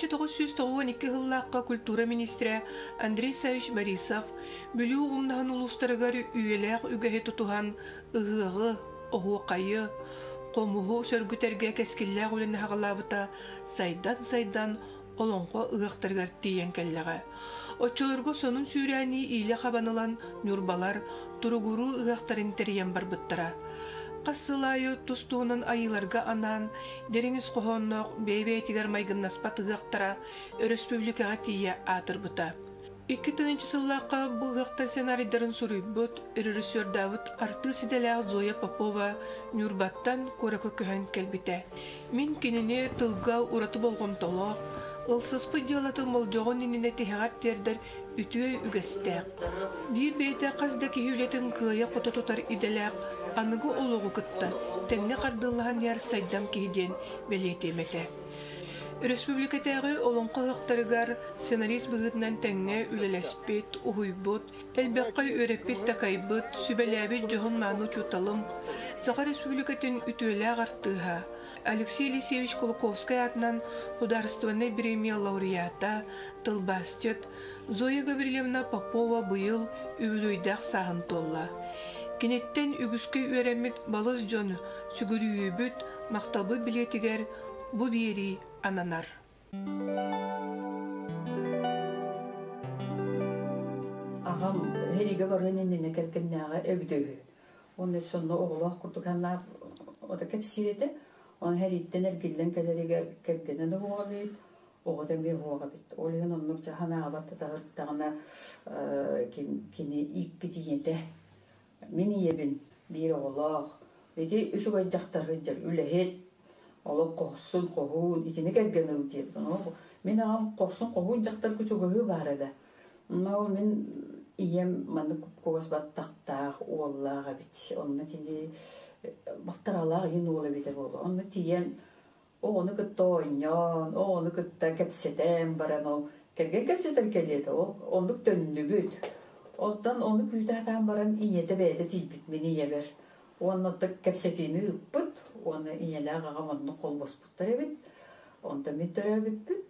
1992 жыллаққа культура министрі Андрей Савич Борисов бүлі ұғымнағын ұлыстарығар үйеләқ үгәхе тұтуған ұғығы, оғуқайы, қомуғы сөргітерге кәскелләқ өліні хағалабыта сайдан олонқо ұғықтарғар тиен кәлләға. Отчылырғы сонун сүйрәні иле қабанылан нүрбалар тұрығыру ұғықтарын терен бар бұттыра. Қассылайы тұстуының айыларға анан, деріңіз қоғыннық бейбейтігер майгыннаспат ұғықтара республикаға тие атыр бұта. 2000 сыллаққа бұғықта сценарийдарын сұрый бұт, режиссер Давыд арты сиделяғы Зоя Попова нүрбаттан көрікі көхін кәлбіте. Мен кеніне тылға ұраты болғым толық, ылсыспы диалаты молдоғын еніне тихағат тердер үтіе үгістәк. Bir бейті қаздaki hületin күйе қоты тұтар иделәк, анығы олығы күтті, тәңне қардылыған яр сайдам кейден белетеметі. Республикатағы олонқы ғықтарығар сценарист бұғытынан тәңне үлеләспет, ұғойбыт, әлбәққай өрепет тақайбыт, сүбәләбет жоғын маңы чуталым, Саға республикатын үтөлі ағартыға. Алексей Лисевич Кулаковскай атынан Хударственный премия лауреата, тылбастет, Зоя Гаврилевна Попова бұйыл үбілойдақ сағын толла. Кенеттен үгіскі өремет балыз жоны сүгірі өбіт, мақтабы білетігер бұ бері ананар. Ағам хериге барғаненіне кәркеннеға өгдөгі. Оны сонны оғылақ күрдіғанна ода кәпсиреті. Оны хәреттен әргелден кәлерігер кәргенені оға бейт, оғадан бей оға бейт. Олығын оннық жағана ағабатты тағырттағына кені икпі дейенді. Мен ебін бір оғылақ. Бейді үші ғай жақтарға жар үләхет. Олық қоқсын, қоғуын, итіне кәргені өтеді. Мен ағам қоқсын, қоғуын жақтар күшігі бар еді. Мен ием маны көз баттақтақ оллаға бит. Онны кенде бақтаралаға ен олы бите болды. Онны тиен оғыны күтті ойнан, оғыны күтті кәпсетен баран ол. Кәрген кәпсетер келеді ол. Онны төнні бүт. Оттан оны күйті атан баран иеті бәйді тейбіт мен ие бер. Онны кәпсетені үппіт. Оны иеләға ғаманны қол бос бұттар әбіт. Онды мен түрі әбіт бүт.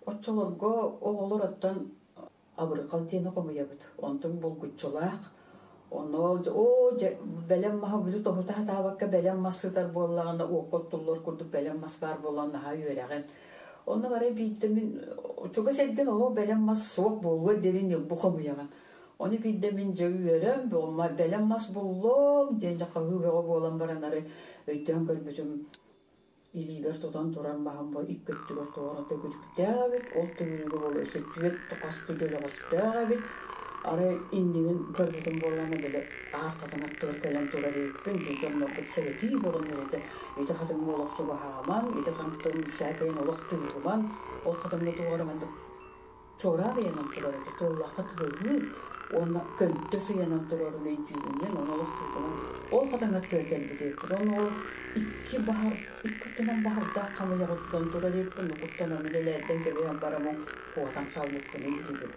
Отчылырға оғылыр оттан абырқал тені қомыя бұд. Онтың бұл күтчілақ. Оны бәлем маға бүді тоғыта табаққа бәлем масыдар болағына оқыттылар күрдік бәлем мас бар болағына ға өрәғын. Оны ғарай бейді мен чуға сәлген ол бәлем мас соқ болуға дерін бұл қомыяған. Оны бейді мен жау өрім, бәлем мас болуым, ден жаққа ғыбеға болан баран ары өйттен көрбітім. Илибер тодан туран маған бұл иккөттігер туғаны төгідіктәға бет, ол төгілігі бол өсеттігет тұқасты жөлі қастыға бет. Ары индивин көрбітім боланы білі арқадан аттығыр кәлен тура дейіппен, жүжемді бұт сәлеті бұғын өреті. Еті қадыңғы олық жүгі хағаман, еті қанттың сәкейін олық тұғырман, ол қадыңғы туғарыманды чора дейінен тұрар еді. Толлақы тұғығы, оны көмтті сыйынан тұрарын өйтігінен, оны олық тұғынан. Ол қадыңғы көрген бідейіппін. Оны ол ikki tunan baharda qamaya guttan tura deyipin, guttan amilelerden gebeyen baramon kuatan qalmıkkın eylüdü.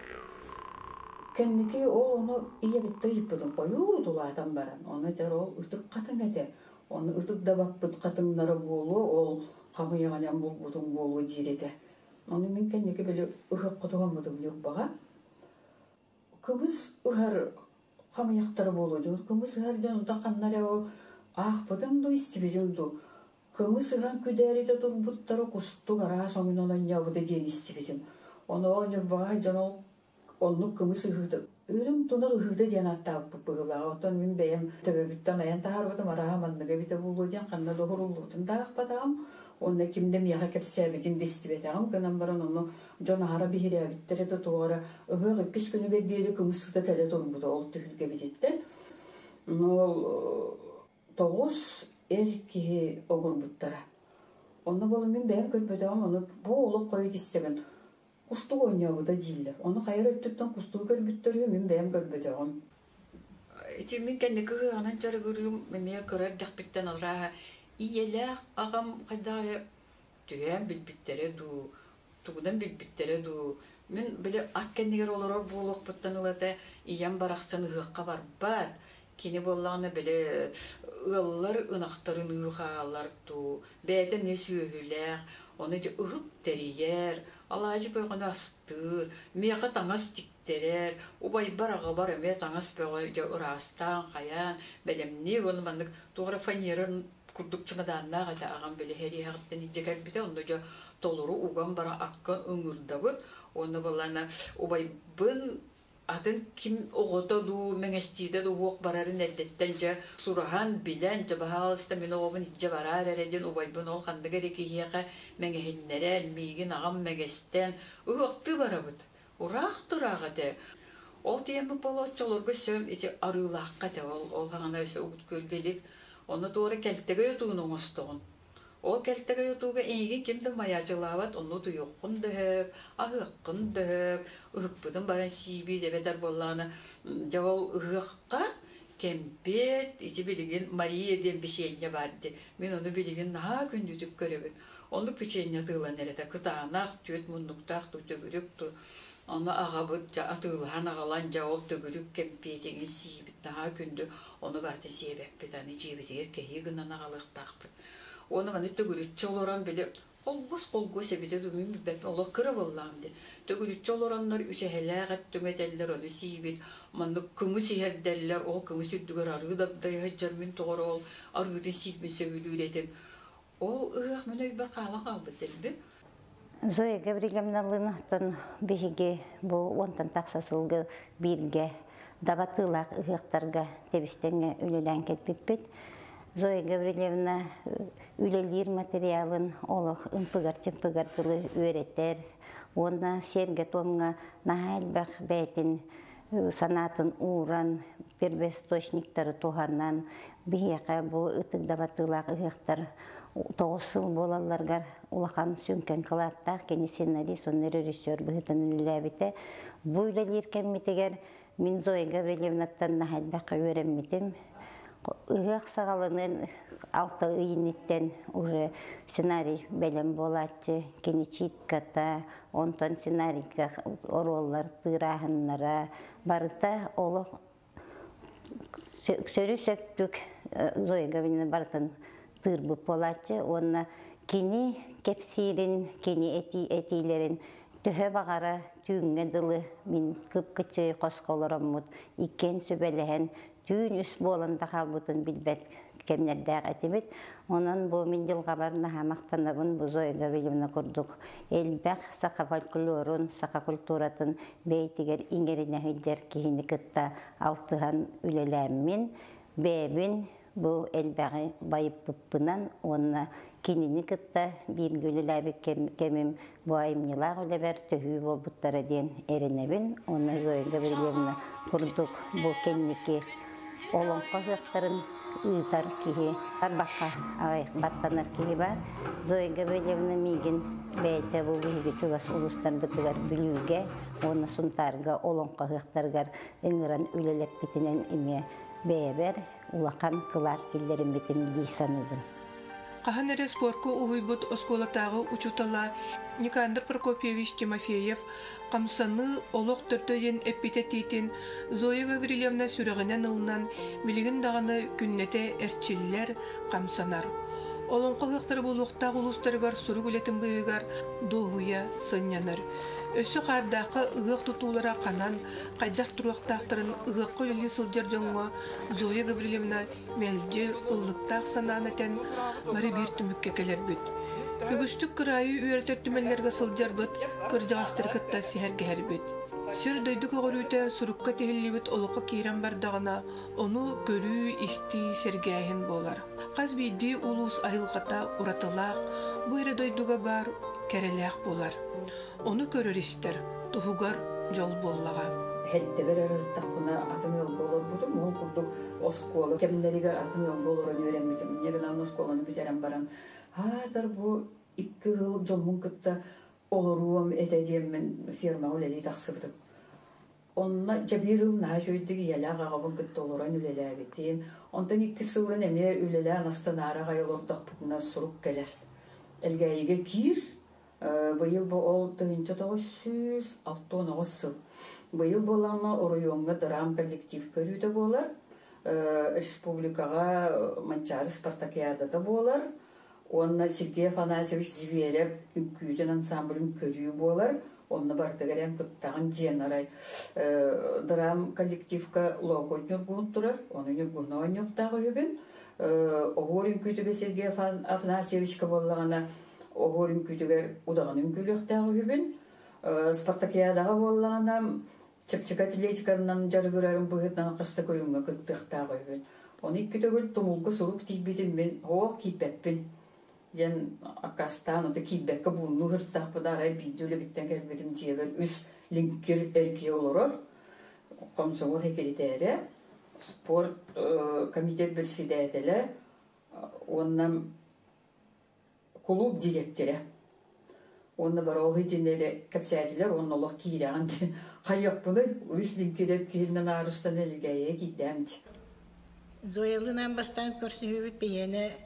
Kenniki onu iya bitti yipudun koyudulardan baran. Onu der o ıtık katın ede. Onu ıtık da bakbıt katınları bolu, ol qamaya ganen bulbudun bolu jirede. Onu min kenniki böyle ıhak kutuğamadım yok bağa. Kımız ıhar qamayaqtары bolu. Kımız ıhardan utaqanlara o Ақпыдың ду истибедіңду. Көңі сыған күдәрі тұрбұттары құсту ғара соңын онан яуыды ден истибедім. Оны ол үрбаға жана оны көңі сығыды. Өрім тұныр ұғыды ден аттап бұғылаға. Отын мен бәйім төбебіттен аян тағар бұдым. Араға манныға біті бұлу ден қанна доғырулудың да ақпадағым. Оны кімдем яға кәпсәбетін дестібетағым. Көнен баран оны жона ара бігері әбіттері тұтуғара. Үғі күс күніге дейді көңі сықты тәлі тұрбұды. Ол түхілге бітетті. Тоғыз әркеге оғыр бұттара. Оны болу мен бәйім көрбедіғам, оны бұл олық қойып істеген. Құстық ойнау бұда дейлер. Оны қайыр өттіптен құстық көрбеттірге мен бәйім көрбедіғам. Мен кәнді күғанан жары көргім, мен көрер дәқпеттен алыраға. Иеләқ ағам қайдағары түйен білбеттері ду, туғыдан білбеттері ду. Мен білі ат кәндігер олар болуқ бұттан ұлады, иен барақсан ұғыққа бар бәд. Kini bollağına böyle ıllar ınaqtарын ıxağalar tu. Bəydə mesühülər, onu ıhık deriyer, alacı böyle astır, meqa tangas dikterer, o baybar ağabar eme tangas böyle ırastan, kayan, belemni, onu bandık doğru fanyerin kurduk çımadanlar da ağam böyle heri haqtten icekar bite, onu da toluru uğan bara akkan öngürdabıt, onu bollağına o baybın Adın kim oğuta du, menestide du huok bararın eldettence surahan bilen cebahal men oğun hicce barar eredin ubaybın ol kandı gereki hiyaka mengehinlere elmigin ağam megesten uğuqtu barabıt. Uraq durağı de. Ol diyemi bolotçolorga söm içi arılaqqa de ol hana öse uğut gölgelik onu doğru keltege yutuğun oğustoğun. O keltege yutuğu eğin kimde mayacılavat onu duyuqun döhöp, ahıqqın döhöp, ıhıqpıdın baran sibi debeder bollağına javol ıhıqqa kempet, içi biligin Maria diye bir şeyine vardı. Men onu biligin daha gündüdük görevin. Onu piçeğine tığlan erede kıtağınaq, tüet munluktaq, tögürüktü. Onu ağabıt atığılhan ağalan javol tögürük kempetinin sibi daha gündü. Onu vardı sebep bitani cebediger kehi gınan ağalıqtaqpı. Onu bana tögürütçü olaran bile kolgos ebide dumim bep ola kırı bollamdı. Tögürütçü olaranlar üçeheler tümeteller onu sibit. Manlık kımı siherderler o kımı sürdüger arı da dayahaccarmin doğru ol arıdın silmin sövülüredim. O ıhaq mene bir qalan qalbıdır bi. Zoya Gavrilyevnalığına bihige bu ondan taksasılgı birge davatılaq ıhaqtarga tebistenge ülülen ketpipit. Zoya Gavrilyevna ülelir materialın olaq ımpıgar-çımpıgartılı öğreter. Onda serge tomga nahal baq beytin sanatın uğran perbestочниктары tuhannan bihiqa bu ıtık davatılaq ıhaqtar 9 yıl bolallargar ulaqan sünken kılattaq keni scenarist, onu rejissör bıhıtın ülüläbite. Bu ülelir kemmiteger min Zoya Gavrilyevna'tan nahal baq öğrenmitim. Ihaq sağalının 6 iyinitten уже ssenariy belem bolatçı, keni çitkata, ondan ssenariyga orollar tırahınlara barıta olu sörü söptük Zoya Gavrilyevna barıtın tırbu bolatçı, ona keni kepsirin, keni etilerin töhö bağara tüğünge dılı min kıpkıçı qoskoloramut ikken söbelehen tüğün üs bolanda kalbıtın bilbet kemnerdağ etibit. Onun bu min yılga barına hamaqtanabın bu Zoya Gavrilyevna kurduk. Elbaq saqa folklorun, saqa kulturatın beytiger ingerine hijjer kihini kıtta altıhan ülelämmin bebin bu elbağı bayıp pıppınan ona kinini kıtta bir gülüläbi kemim bu ayım yılaq öleber töhü bol buttara diyen erinebin. Ona Zoya Gavrilyevna kurduk bu kenniki olon qazaqtарын ıtar kihi, bakka ağay battanar kihi var. Zoya Gavrilyevna migin beyte bu bihigi çugas ulustar bıtıgar bülüge, ona suntarga olon qazaqtargar ıngıran ülelep bitinen ime beber ulaqan kılar killerin bitim sanıdın. Qahan eres porku uhuybut oskolatағы учутала Никандр Прокопьевич Тимофеев қамсаны олық түртөйен эпитетитин Зоя Гаврилевна сүрігінен ылынан билигин дағаны күннете әрчиллер қамсанар. Олонқы ғықтыр болуқтағы ұлыстарығар сұры күлетін бұйығар доғуя сынянар. Өсі қардақы ұғық тұтулара қанан, қайдақ тұруақтақтырын ұғыққы үлі сылжар жоңға Зоя Гаврилевна мәлді ұллықтақ сананатын мары бір түмікке келер бүт. Үгістік қырайы үйертер түмелерге сылжар бұт, кыржағастыр қытта сихерге әр бүт. Сүр дөйді көғырүйті сұрыққа тегілі бүт олыққа кейран бардағына, оны көрі исти сергейін болар. Қаз бейді улус айылғата ұратылақ, bu ere doyduga bar kerelek bolar. Onu görür ister, tuhugar jol bollaga. Hette verer arıttaq buna atın yolga olur budum, onu kurduk oskola. Kemlerigar atın yolga oluran öğrenmedim. Negin anı oskolanı biteren baran. Hadar bu 2 yıl jomun kıtta olurum etediğimin firma öleli taqsıbdım. Onna bir yıl naha şöydegi yala qağabın kıtta oluran üleler bittim. Ondan 2 yılın eme üleler anastan ara qayıl ortaq butuna surup gelir. Elgayige kir, bu yıl bu ol 1969 yıl. Bu yıl bolama Oruyonga dram kollektiv körüde bolar. республикага Манчары спартакиадата болар. Онна Сергей Афанасьевич Зверев үккүйден ансамблін көрүү болар. Онна бардыгарен кыттаган Дженарай драм коллективка логотнюр гун турар. Оны нүгуна ойнюктагы хөбүн. Огорин күтүгө Сергей Афанасьевичка боллагана огорин күтүгө удаганын күлөктагы хөбүн. Спартакиадага боллагана Чепчика атлетиканан жаргырарын быгытнан кысты көйүнгө кыттыктагы хөбүн. Оны иккитөгүл тумулга сурук тийбитин мен ох кийпеппин. Ден акастан ота кийбекке булну гыртакпыдарай бидүлө биттен келбетим жебел үс линкер эрки олорор. Комсогол хекелитере спорт комитет председателе оннан клуб директоры. Онна бар ол хитинеле кепсәтилер оннолык кийраган кайык буны үс линкер кийинен арыстан элгәе кидәмди. Зоялынан бастан көрсүбүт бияне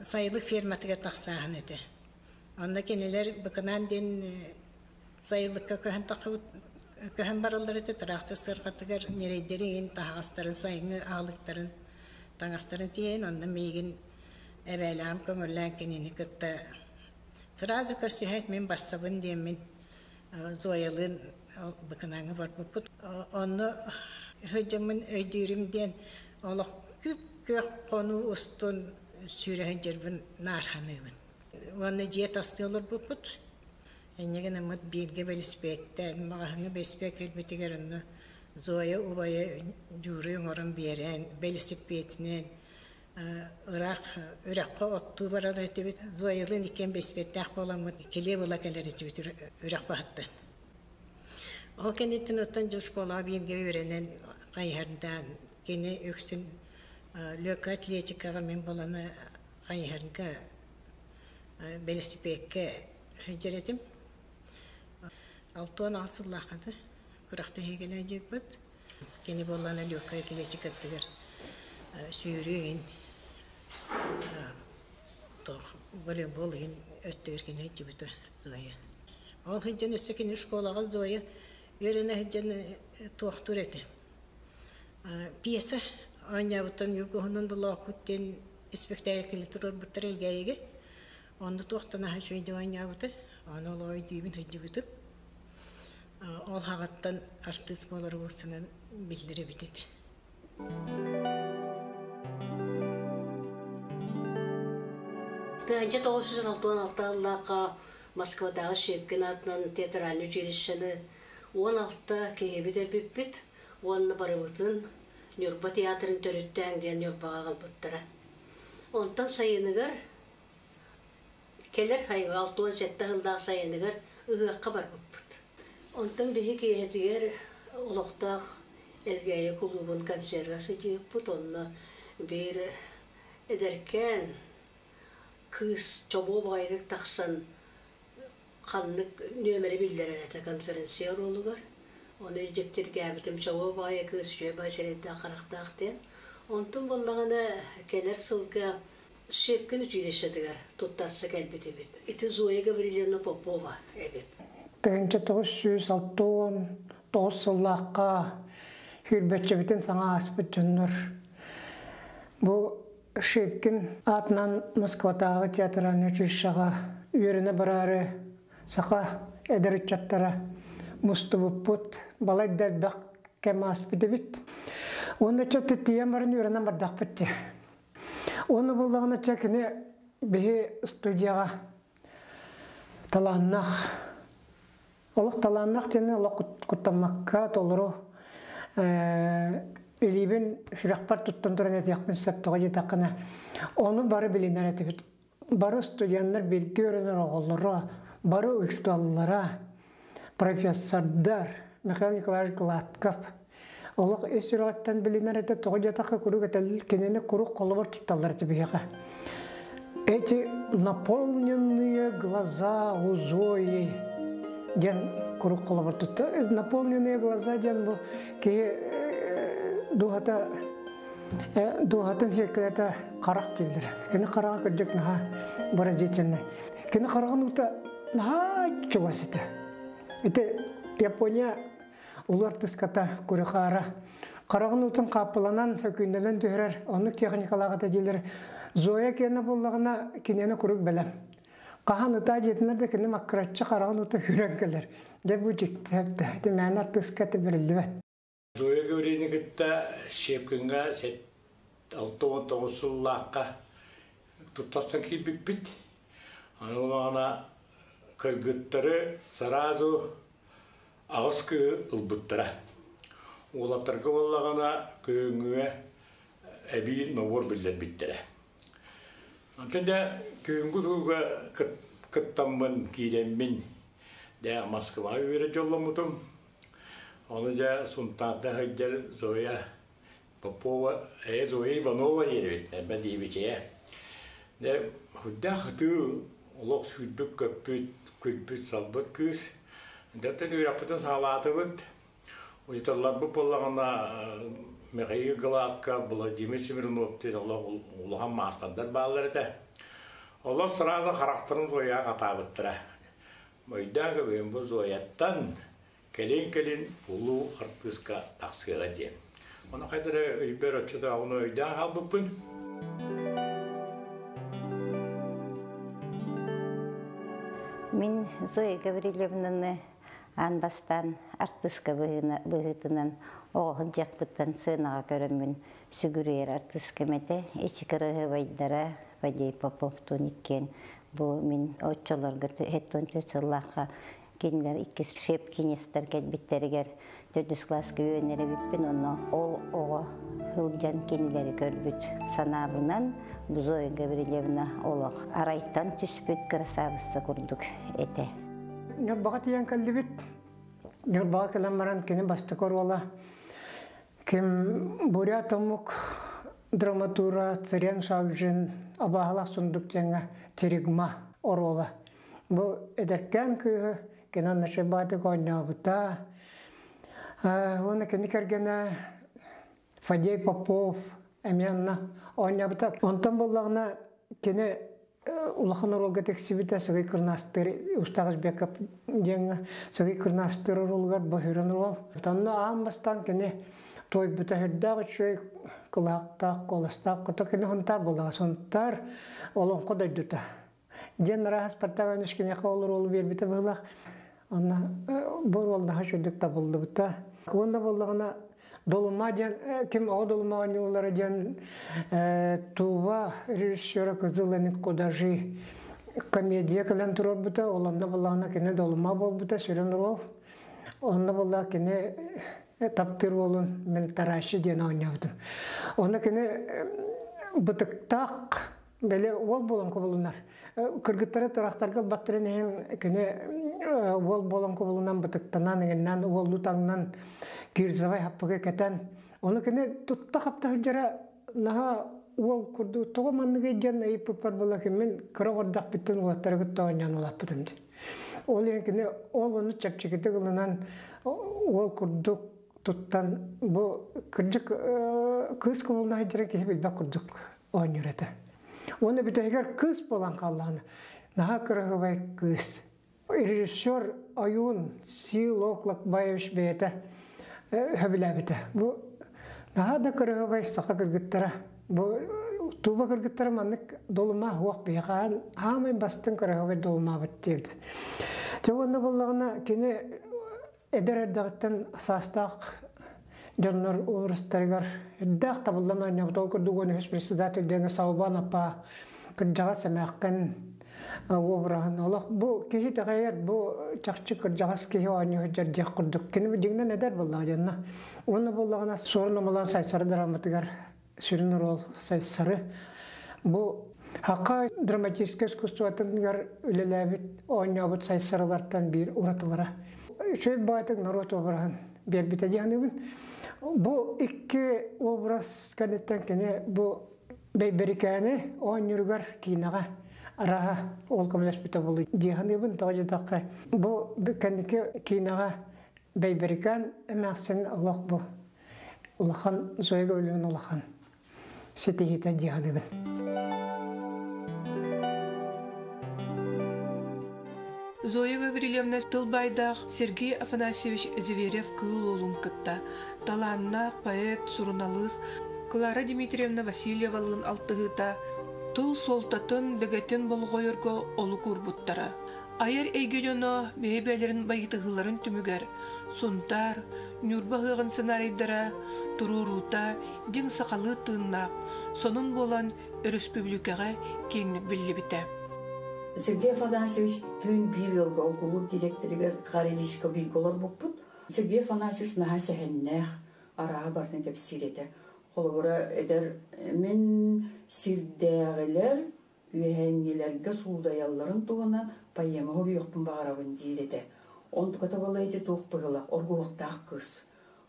sayılı firmatыга тақсаһын эте. Онда кенелер быкынан ден sayılıkka köhen barıldır эте тыракты сыргатыгар нерейдерин тагастарын сайыны аалыктарын таңастарын тиен онда мейгин эбелам көңүллән кенени кытта сразу көрсүһәт мен бассабын демен зоялын быкынаңы бар бут. Онда хөҗәмин өйдүримден олық күп кону устун сүйрәһен җирбен нарханыбын. Ваны җет астылыр бупут. Энеген мат бирге велосипедтен маганы беспек элбетигерне зоя убая журы орын берен велосипеднен үрәккә отту баралар тибет зоялын икен беспеттәк боламы келе була келер тибет үрәк бахтты. О кенетен оттан школа бирге өйрәнен кайһардан кене өксүн Лёка атлетикага мен боланы кайһарга велосипедке җеретим. Алтон асыллакады. Куракта хегеле җепт. Кени боланы лёка атлетика тигер. Сүйрөйин. Тох волейбол ин өттөргене җепт зоя. Ал хиҗен өсөкин школага зоя өйрәнә хиҗен тохтур эте. Пьеса Анябытын юргоһунан да лакуттен спектакль турар бутыр элгәйге. Онда тохтана хәшөйдә анябыты. Аны лой дибин хәҗибитеп. Ал хагаттан артист булар булсын билдире битет. 1966 елларга Москвадагы Шепкин атынан театральный училищене 16 кебеде биппит. Онны барыбытын Нюрба театрын төрүттән дигән Нюрбага калбыттыра. Онтан сайыныгар келер сайга 67 елда сайыныгар ыгыкка бар буппут. Онтан бихи киетигер улуктак элгәе клубын консервасы җыйппут. Онны бер эдеркен кыз чобо байдык таксан канлык нөмери билдерәләтә конференция ролугар. Оны җектергә битем чобо бай кыз җөй башырында карактактен. Онтан буллаганы келер сылга Шепкин училищедәге туттасы кәлбите бит. Ите Зоя Гавриловна Попова эбит. 1969 елларга Хүрбәтчебитен саңа аспыт жоннор. Бу Шепкин атынан Москвадагы театральный училищега үйрәнә барары сака эдерчаттара мустубуппут балай дәлбәк кем аспыт бит. Оны чөтте темәрне үйрәнә бардак битте. Оны буллагына чакны бе студияга таланнах. Олық таланнах тене локут кутамакка толуру элибин шуракпар туттан туран этякпын саптыга жетакына. Оны бары билинер этибит. Бары студияннар билгөрөнөр оголлары, бары учталлара, профессордар, Михаил Николаевич Гладков. Олық эсүраттан билинер эте тога жетакка курук этел кенене курук колобор тутталлар тибига. Эти наполненные глаза у Зои ден курук колобор тутта. Наполненные глаза ден бу ки духатын хекелете карак тилдер. Кene карак кырдык наха бара жетенне. Кene караган ута наха чугасыта. Ите Япония улар тыската курихара Қарағын утын қапыланан сөкүнденен түйірер, оны техникалаға тәдейлер. Зоя кені болағына кенені күрік бәлем. Қахан ұта жетінер де кені маққыратшы қарағын уты хүрен келер. Деп бұл жекті әпті. Мән артыс кәті бірілді бәт. Зоя көрейіні күтті шепкінға 6-19 жыллаққа тұттастан келбіп біт. Ана кыргыттары саразу ағыз көй ұлбыттыра. Олаттарға болағына күйіңіе әбей новор білдер біттірі. Антында күйінгі тұғыға күттамын кейленмін де Москва өйірі жолламыдым. Оны да сұнтарды ғайдар Зоя Попова, Зоя Иванова еребет, бәді ебече. Де хүдда құты олық сүйтбіп көппіт салбыт күз. Дәптен өйраппытын салаты бұд. Ұжытарлар бұл болағына Михаил Галатка, Владимир Смирнов дейді, олыған мастардар бағалар еті. Олар сырады қарақтырын Зоя қатабыттыра. Мойдағы бен бұл Зояттан келен-келен ұлу артысқа тақсыға дейін. Оны қайдыры өйбер өтшіді ауыны өйдан қалбыппын. Мен Зоя Гаврилевнаны анбастан артыска бұғытынан оғын жақпыттан сынаға көрімін сүгірер артыска мәті ечікірігі байдара Вадей Попов туниккен. Бұл мен отчоларға әттон төсіллаққа кенілер иккіз шеп кенестер кәдбіттерігер төдіс класқа өөнері біппін, оны ол оғы хылжан кенілері көрбіт санабынан Зоя Гаврилевна олық арайттан түспіт красавысы күрдік әті. Нөрбаға тиян кәлді бит. Нөрбаға кәлем баран кені басты көрвала. Кем буря томук драматура царен шавжын абағалақ сұндық жаңа терегма орвала. Бұл әдеркен күйі кенан нашы бады көйні абыта. Оны кені кәргені Фадей Попов әменна ойны абыта. Онтан болағына кені улахан оролга тексибита сыгый кырнастыр устагыз бекап жаңа сыгый кырнастыр оролгар бахыран орол. Танна амбастан кені той бүта хердагы чөй кылақтақ, коластақ, құты кені хонтар болаға. Сонтар олон қодай дүта. Ден рахас партаған үшкене қаулыр олы бербіті бұлақ. Онна бұл олдаға шөйдік табылды бұта. Онда болағына долыма ден, кем оғы долыма олары ден туva режиссера кызылының қодажи комедия кілен тұрар бұта. Оланда болағына кені долыма бол бұта, сөрен ол. Онда болаға кені таптыр болын мен тарашы ден ойнавдым. Оны кені бұтықтақ бәле ол болын көбілінар. Кыргыттары тұрақтарға баттырын ең кені ол болын көбілінен бұтықтанан, еңінен, ол ұтаңынан кирзавай хаппыға кәтен. Оны кені тұтта қапта жара наға ол күрді тұғы манныға жан айыпы бар бола мен қыра ордақ біттін олаттары күтті ойнан олап бұдымды. Ол ең кені ол оны чапчекеті қылынан ол күрдік туттан бұл күрдік күз көбіліна хайдырын кесі білбәк күрдік ойныр әті. Оны бүтәйгер күз болан қалағаны. Наға қырығы бай күз. Режиссер Аюн Сил Оклак Баевич бейті хөбілі біті. Бұл наға да қырығы бай сақа кіргіттара. Бұл туба кіргіттара манық долыма хуақ бейған. Амай бастың қырығы бай долыма біттірді. Оны болағына кені Эдер дағыттан састақ жоннор орыстарығар дақ табылдан ойнап тол күрдігін өз председатель деңі Саубан апа күрджаға сәмәққан обырағын олық. Бұл кеші тағайыр, бұл чақчы күрджағас кеші ойны өджер дек күрдік. Кені дегінен әдер болдағы жанна. Оны болағына сорын омылан сайсары драматығар сүрін рол сайсары. Бұл хаққа драматический искусствотыңғар үлеләбіт ойнабыт сайсарылардан бір ұратылыра. Шөй байтық народ обырағын бербіті жағынығын. Бұл икі обыраз кәнеттен кәне бұл бейберікәні оң үргар кейінаға араға ол көмілес біті болу жағынығын тоғы жадаққа. Бұл кәнеке кейінаға бейберікән әмәқсен ұлақ бұл. Ұлақан, зойға өлігін ұлақан. Сетейті жағынығын. Зоя Гаврилевна тылбайдах Сергей Афанасьевич Зверев кыл олун кытта. Таланнах поэт, сурналыс Клара Дмитриевна Васильевалын алтыгыта тыл солтатын дегетин болгойорго олу курбуттара. Айар эйгедено мебелерин байгытыгыларын түмүгер, сунтар, нюрбахыгын сценарийдара, турурута, дин сакалы тыннак, сонун болан республикага кеңник биллибите. Сергей Афанасьевич түйін бір елгі окулу директорыгер Қарелишко билголар боппут. Сергей Афанасьевич наха сәхеннәх араға бартын кеп сиреті. Қолыбыра әдер мен сирдәғілер үйәңгелерге суылдаяларын туғына пайемығы бүйіқпін бағарабын дейреті. Он тұқата бала әте туық бұғылақ, орғуықтақ қыз.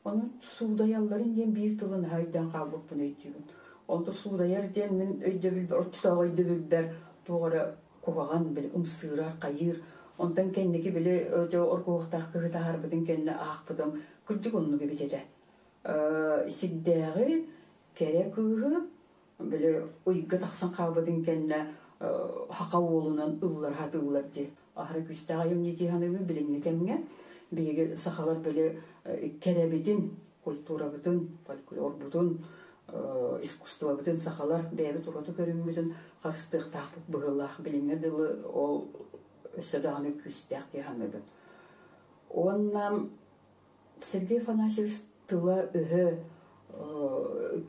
Оның суылдаяларын ден бір тылын хайдан қалбықпын өйдейбін. Он тұқ суылдаяр ден мен өйді білбір, ұчтағы өйді білбір туғыра кугаган бил умсырар кайыр онтан кеннеки биле оргуктак кыгыта харбытын кенне акпытым кырдыгонну бебетеде сиддеги кере кыгы биле уйга таксан кабытын кенне хакаулунан ыллар хатылар ди ахыры күстагайым нети ханыбы билиңе кемге биге сахалар биле керебитин культура бутун фольклор бутун искусство бутын сахалар бәйбі тураты көрінмедің қарыстық тақпық бұғылақ біліңе дылы ол өсідағаны күстәқ дейханы бұд. Оннан Сергей Афанасьевич тыла өһі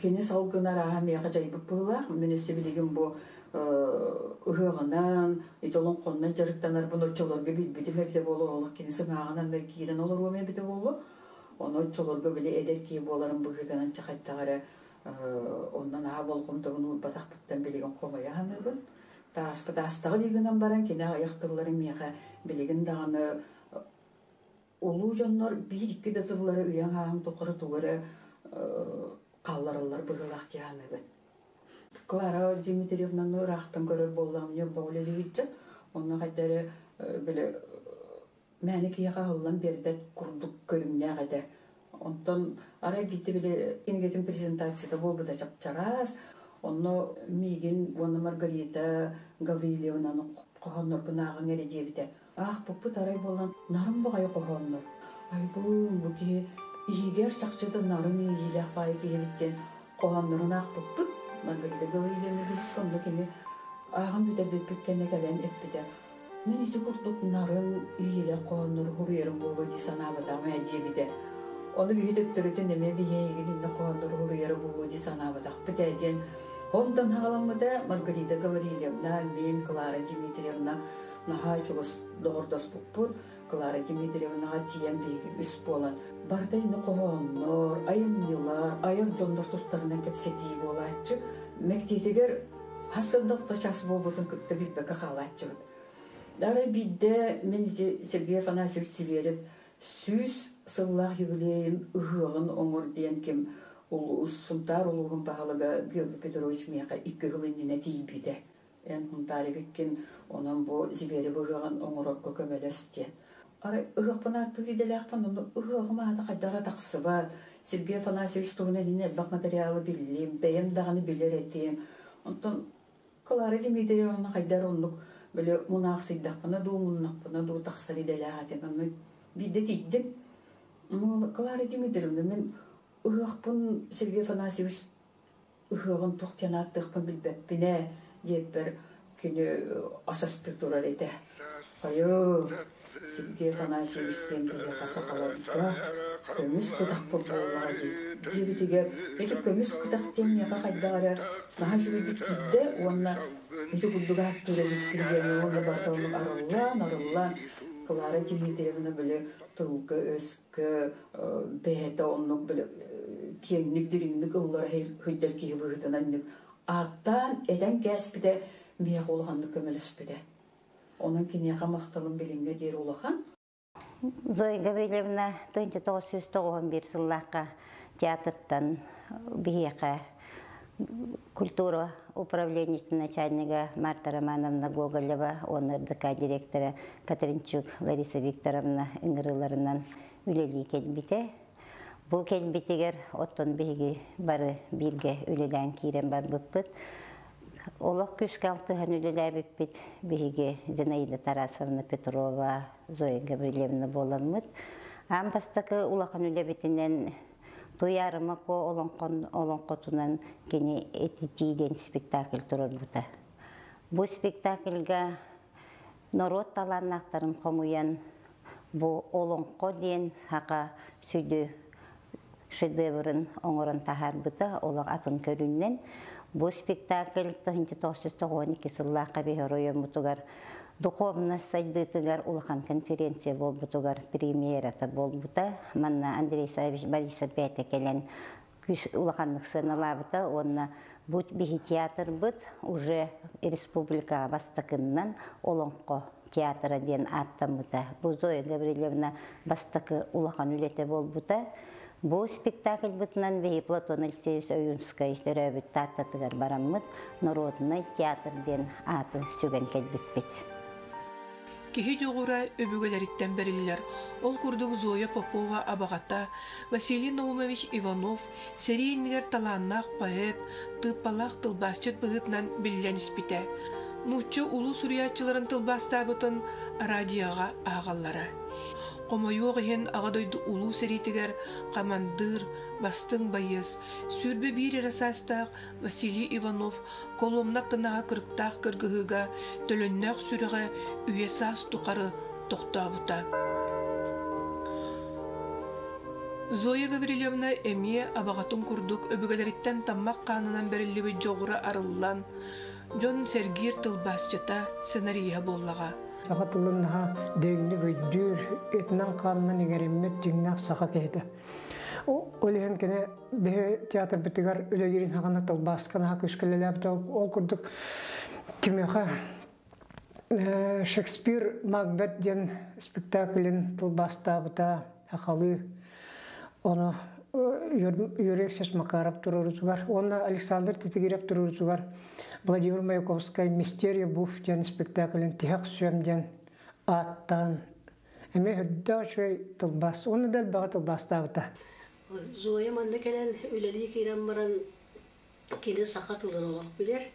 кені салғынар аға меға жайбық бұғылақ. Мен өсті білігім бұл ұғығынан, етолын қонынан жарықтанар бұны өтчоларға білбеді мәбіде болу олық кені сыңағынан да кейден олар өмебіде болу. Оны өтчоларға білі әдер кей боларын бұғыданан чақайттағары ондан аға болғымдығын ұлбатақпыттан білеген қомая ханығын. Тастағы дегенен баран кені аяқтығылары меға білеген дағаны олу жонлар бір-екі датылары үйен ағын тұқыры тұғыры қалларылар бұғылақ де ханығын. Клара Дмитриевнаны рақтын көрір болғанын ер баулелі кетті. Оның қайдары білі мәні кейіға ғылан берді құрдық көрімне қайды. Онтан арай битти биле ингетин презентацияда болбу да чапчарас. Онно мигин вона Маргарита Гаврилевнаны кохоннор бунагын эредебите. Ах, буппу тарай болан нарын багай кохоннор. Ай буки игер чакчыда нарын ийилек бай кебиттен кохоннорун ах буппу Маргарита Гаврилевна билконно кени агын бите биппеккене келен эппите. Мен ити куртук нарын ийилек кохоннор хуруерин болу ди санабыда мәдебите. Onu bir döktürüten deme bir yeğeninde koğanları huruyarı bu di sanabıdak bideden. Ondan hağalamıda Margarita Gavrilevna, ben Clara Dmitrievna naha çogos doğurdas bupur. Clara Dmitrievna'ga tiyen bir üst bolan. Bardayını koğanlar, ayımlılar, ayar jonlar tutlarından kepsetiği bolatçı. Mektediger hasırlıkta çası bolbudun kıtta bir beka halatçı. Dara bir de meni Sergey Afanasyevich Zverev süs sıllah юбилейін ұғығын оңыр дейін кем ол сұнтар ұлығын бағалыға Георгий Петрович меға 2 ғылыннен дейбейді. Ән ұнтары беккен онын бұл Зверев ұғығын оңырыққа көмелесті. Арай ұғықпын артық деделі ақпын, оны ұғығым ады қайдара тақсы бар. Сергей Афанасьевич тұғына дейін әлбақ материалы білілейм, бәйім дағаны білер етейм. Онтан Клара Дмитриевна қайдар онлық білі мұнақ сыйдақпына ду, мұнақпына ду тақсыр деделі ағатен. Биде тейдім. Клара Дмитриевна, мен ұғықпын Сергей Афанасьевич ұғығын тұқтен аттықпын білбәппіне деп бір күні асаспір тұрар еді. Қайы Сергей Афанасьевичтен біле қасақаларында көміс құдақ бұл болуға дебітіге. Еді көміс құдақ темеға қайдағары наға жүреді кейді, онына еді күлдіға әттірі бүткіндені, оны бартауының арылан. Клара Дмитриевна біле тұлғы, өскі, бәйті онлық біле кеңнік, діріңнік ұллары хүддер кейі бұғытынан аттан әден кәспіде меғ олғанны көміліспіде. Оның кенеға мақталын білінге дер олған. Зоя Гаврилевна 1991 жыллаққа театртан бейеқа культура управлениясының начальника Марта Романовна Гоголева, оны РДК директоры Катеринчук Лариса Викторовна ыңырыларынан үлелі келбете. Бұл келбетегер оттон бейгі бары бірге үлелен кейрен бар бұппыт. Олық күшке алтыған үлеләбіппет бігі Зинаида Тарасовна Петрова, Зоя Гаврилевна боламыд. Ам бастықы улақан үлебетінен туярымы ко олонқотунан кені этитиден спектакль тұрыр бұта. Бұл спектакльға народ таланнақтарын қомуян бұл олонқо ден хақа сөйді шедеврын оңырын тахар бұта олық атын көріннен. Бұл спектакль 1912 сыллаққа бейхоройын бұтығар духовна сайдытыгар улахан конференция бол бұтығар премьерата бол бұта. Манна Андрей Савич Борисов бәті келен улаханлық сыналар бұта. Онна бұт бейі театр бұт уже республика бастықыннан олонқо театры ден аттам бұта. Бұл Зоя Гаврилевна бастықы улахан үлеті бол бұта. Бұл спектакль бұтынан бейі Платон Алексеевич Оюнскай төрәбіт таттатығар барамыд, народный театрден аты сөген кәлбітпет. Кихи жоғыра өбігелеріттен бәрілілер. Ол күрдік Зоя Попова абағата, Василий Наумович Иванов, серийінігер таланнақ поэт, тыппалақ тылбасчет бұғытнан білген іспіте. Нұтчы улу сүриятчыларын тылбастабытын радияға ағаллара. Қомайуғы ен ағадойды улу серитігер қамандыр, бастың байыз, сүрбі бір ерасастақ Василий Иванов коломнақ тынаға кырықтақ кыргығыға төліннәқ сүріға үйесас тұқары тоқтабыта. Зоя Гаврилевна әме абағатын күрдік өбігелеріттен таммақ қанынан бәрілі жоғыры арылан, Жон Сергир тылбасчыта сценария боллаға. Сақатылынға дегінді көйдір етінен қанынан егеремет дегінақ сақа кейді. Олеген кені бе театр бітігер өлегерін хағана тылбасқана хақ өскелелі әбді ол күрдік кемеға Шекспир Макбет ден спектаклін тылбаста бұта ақалы оны Юрексес Макаров тұрырызығар, оны Александр Тетегерев тұрырызығар, Владимир Маяковская «Мистерия буф» ден спектаклін «Тихақ сөм» ден аттан. Әме хүдді шөй тылбас, оны дәл баға тылбаста бұта. Зоя манны кәлән өлелі кейран баран келі сақа тылын олақ білер.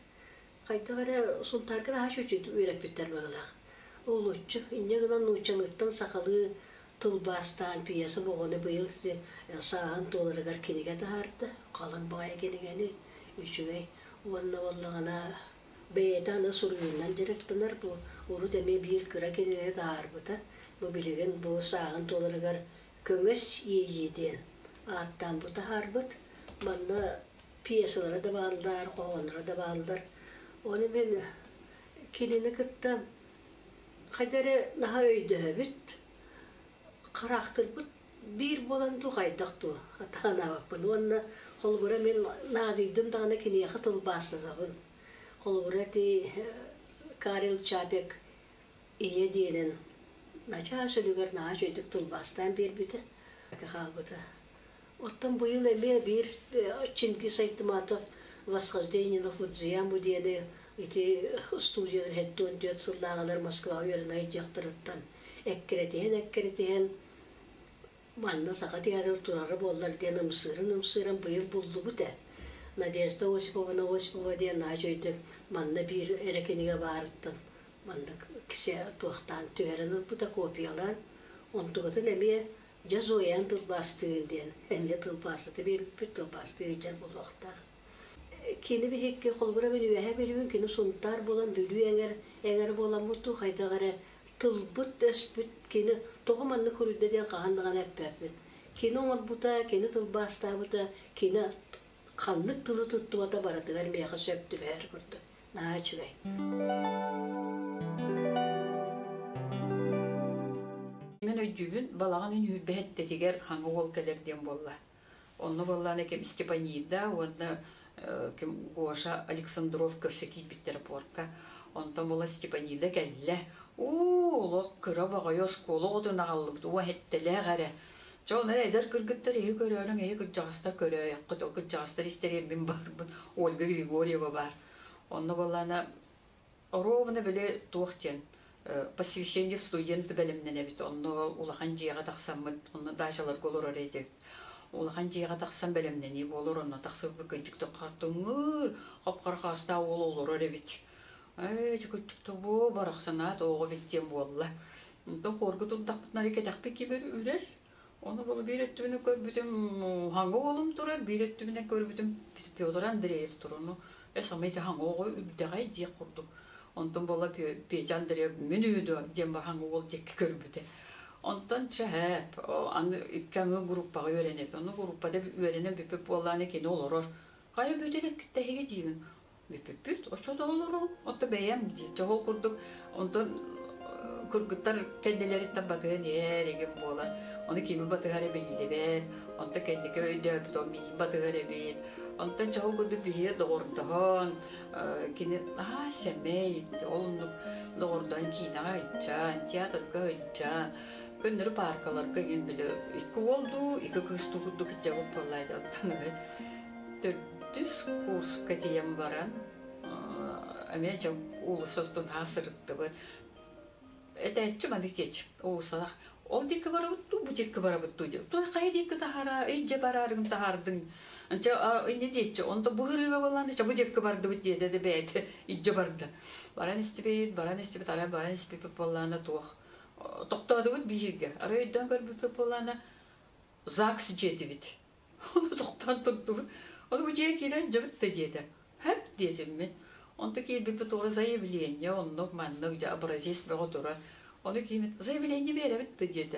Қайта ғара сұлтарқын аш өчет өйрәп біттер бағылақ. Ол өтчі, инне ғынан ұчалықтан сақалы тылбастан пиясы боғаны бұйыл саған толырығар кенеге тағарды. Қалың бағай кенегені үшігей. Онна боллағана бәйетаны сұруынан жеректінер бұл. Ору дәме бір күра кенеге тағарбыта. Бұл білеген бұл саған толырығар көңіс ейеден аттан бұта харбыт. Манна пиясылары да балдар, қоғанлары да балдар. Оны мен кенені күттім. Қайдары наға өйді өбіт. Қарақтыр бұт. Bir bolan tuğaydaktı. Atana bakın. Onunla kolbura men nadıydım dağına kiniye katıl bastızabın. Kolbura ti Karel Çapek iyi diyenin. Naça söylüyor naça ödük tıl bastan bir bite. Kalbıda. Ottan bu yıl eme bir Çingiz Aytmatov Vaskhождение Фудзиян bu diyene iti studiyalar hetton diyor sırlağalar Moskva yerine yaktırıttan. Ekkeretiyen Manna sakat yazır turarı bollar diye nımsırın bıyıl buldu bu da. Nadezhda Osipova diye nacoydu. Manna bir erekeniga bağırttın. Manna kişi tuğtan tüherini bu da kopyalar. Ontuğutun emiye Zoyan tılbastığın diyen. Emiye tılbastı. Bir tılbastı öcer bu vakta. Kini bir hekke kolbura ben üyehe bölüyün. Kini suntar bolan bölüyü eğer bolan mutu haydağara tılbıt öspüt kini toğumanlı kurudda diye kahandağın hep böpüt. Kini omar buta, kini tılbasta buta, kini kanlık tılı tuttu vata baradılar meyağı söptü behar kurdu. Naha çüvey. Men öydübün balağın en hübbehet dediger hangi volkeler diyen bolla. Onu bolla nekem Stepanida, onu Goşa Aleksandrov körseki bitter porka. Ondan bolla Stepanida kelle. Oğluk kıra bağıyor skolu oduna kallıptı. O hetteler gare. Çoğu ne eder kırgıtlar iyi görüyorsun, iyi kırcağızlar görüyor. O kırcağızlar isterim ben var. Olga Grigorieva var. Ondan bolla ne ровно böyle tuğtiyen. Посвящение в студенты бәлемнен әбит. Онны улахан жиға тақсаммыд, онны дайшалар колор орайды. улахан жига таксан белемнени болор онна таксып көчүктө картыңыр капкаркаста ол олор эребит көчүктө бу бараксана тоого биттен болла то коргу турдакпытнар кетакпы кибер үрер оны болу бийлеттүбүнө көрбүтүм хаңга олум турар бийлеттүбүнө көрбүтүм Петр Андреев туруну эсамайта хаңга үддагай ди курдук онтон бола Петр Андреев менүүдө дем бар хаңга ол дек көрбүтө онтон чаап аны иккаңы группага үйренет оны группада үйренен бипеп болланы экен олорор кая бүтелек тегиге дийин бипеппит ошодо олорор отто бэям ди жол курдук онтон кургуттар кенделери табагын эреген бола оны кими батыгары билдебе онто кендике өйдөп то ми батыгары бит онтон жол курдук бие догордон кини семей олундук догордон кинага иччан театрга иччан көннөр паркаларга ген биле ики болду ики кыз тугуду кичегип боллайды оттон төртүс курска тием баран эме жа улусостун асырыттыбы этечи мадитеч улусалах ол дикке барабытту бу дикке барабытту деп той кая дикке тахара эже барарың тахардың анча эне дейчи онда бугырыга болланды бу дикке барды бит деди бейт иже барды баран истебейт ара баран истебейт болланы тух токтодубут бийирге ара өйдөн көрбүп болланы ЗАГС жетибит onu токтон турдубут onu бу жер кире жабытты деди хеп дедим мен онда келбепи туура заявление оннук маннык жа образец бего турар onu кийин заявление беребит деди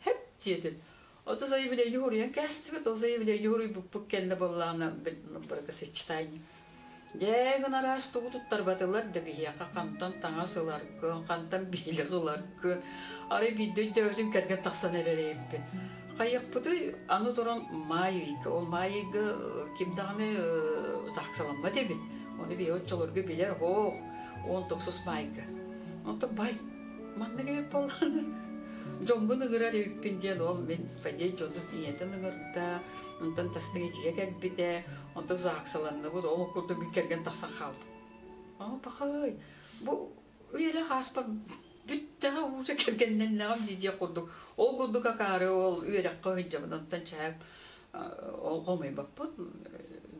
хеп дедим ото заявление урян кастыбыт о заявление уруйбуп келне болланы бирге сечтайни Дегін арас туғыттар батылар да бияқа қамтан таңа сыларғы, қантан бейлі ғыларғы, ары бейді дөйдің кәрген тақсан әререйіппі. Қайық бұды, аны тұран майығы, ол майығы кемдағыны зақсаланма дебін. Оны бей отчылырғы білер, 19 майығы. Онты бай, маңны кебек болғаны. Жоңбын ұғырар өйіппенден ол мен фәдей жондық ниетін ұғырда, онтан тасының ечіге кәлбіде, онтан зақсаланды бұд, ол күрді мен кәлген тақсан қалды. Бақай, бұл өйлі қаспа бүттіға ұзы кәлгеннен нағам дейде құрдық. Ол күрді қақары, ол өйлі қойынжамын, онтан чәп, ол қомай бап бұд.